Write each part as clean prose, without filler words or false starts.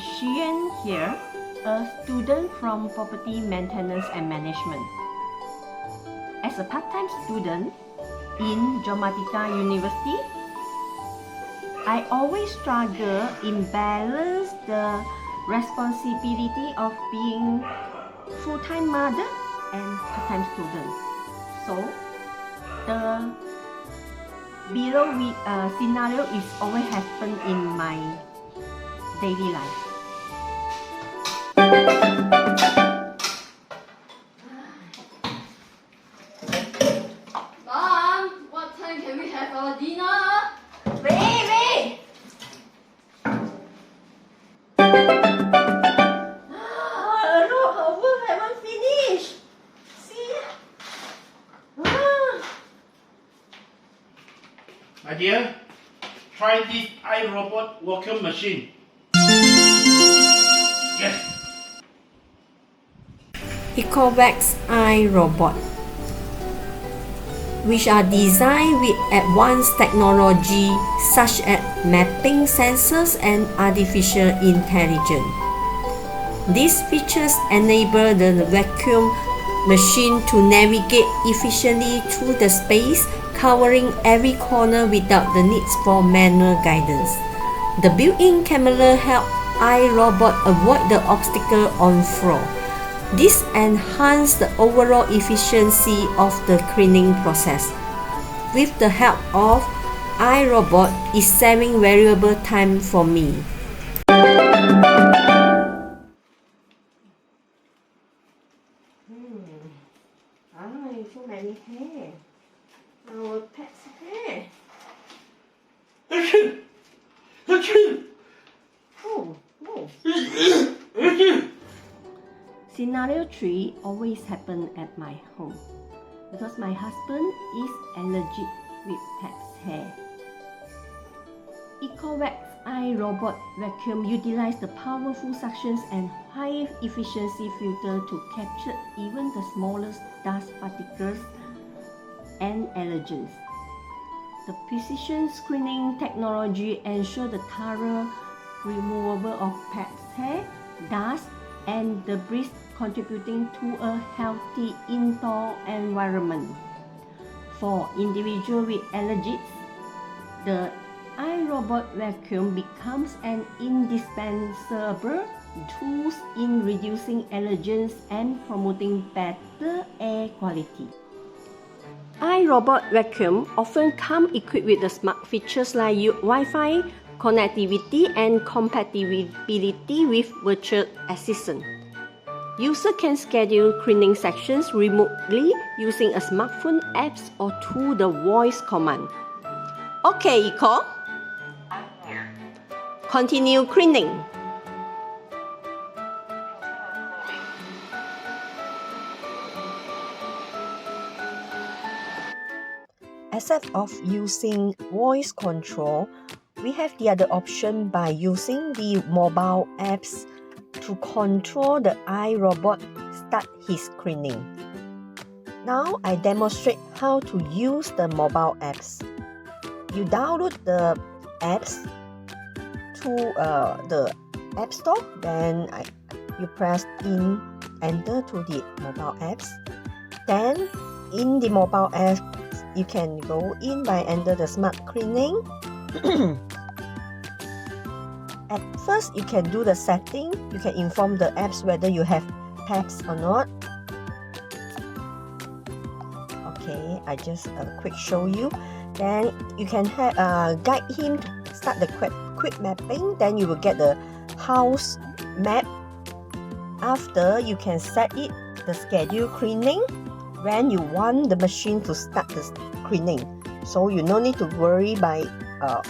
Yuen here, a student from Property Maintenance and Management. As a part-time student in Dramatica University, I always struggle in balance the responsibility of being full-time mother and part-time student. So the below scenario is always happen in my daily life. Mom, what time can we have our dinner? Wait! Look, our work haven't finished. See? My dear, try this iRobot vacuum machine. Yes. Ecovacs iRobot, which are designed with advanced technology such as mapping sensors and artificial intelligence. These features enable the vacuum machine to navigate efficiently through the space, covering every corner without the need for manual guidance. The built-in camera helps iRobot avoid the obstacle on floor. This enhances the overall efficiency of the cleaning process. With the help of iRobot, it's saving valuable time for me. So many hair. Our pet's hair. Oh. Scenario 3 always happen at my home because my husband is allergic with pet's hair. Ecovacs iRobot vacuum utilize the powerful suctions and high efficiency filter to capture even the smallest dust particles and allergens. The precision screening technology ensures the thorough removal of pet's hair, dust, and debris, contributing to a healthy indoor environment. For individuals with allergies, the iRobot vacuum becomes an indispensable tool in reducing allergens and promoting better air quality. iRobot vacuum often come equipped with the smart features like Wi-Fi connectivity and compatibility with virtual assistant. User can schedule cleaning sections remotely using a smartphone apps or through the voice command. Okay, Eco. I'm here. Continue cleaning. Except of using voice control, we have the other option by using the mobile apps to control the iRobot start his cleaning. Now I demonstrate how to use the mobile apps. You download the apps to the App Store, then you press enter to the mobile apps. Then in the mobile apps, you can go in by enter the smart cleaning. At first, you can do the setting. You can inform the apps whether you have pets or not. Okay, I just quick show you. Then you can guide him to start the quick mapping. Then you will get the house map. After, you can set it the schedule cleaning when you want the machine to start the cleaning. So you no need to worry by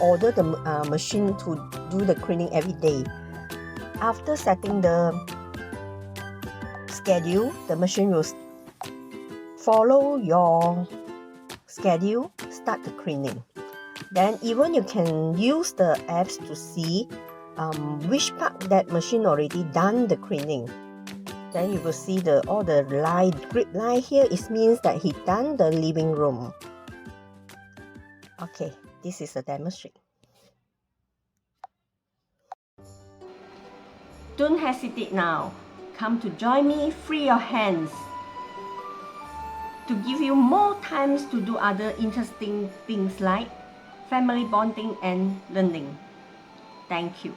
order the machine to do the cleaning every day. After setting the schedule, the machine will follow your schedule, start the cleaning. Then even you can use the apps to see which part that machine already done the cleaning. Then you will see all the grid line here. It means that he done the living room. Okay, this is a demonstration. Don't hesitate now. Come to join me, free your hands, to give you more times to do other interesting things like family bonding and learning. Thank you.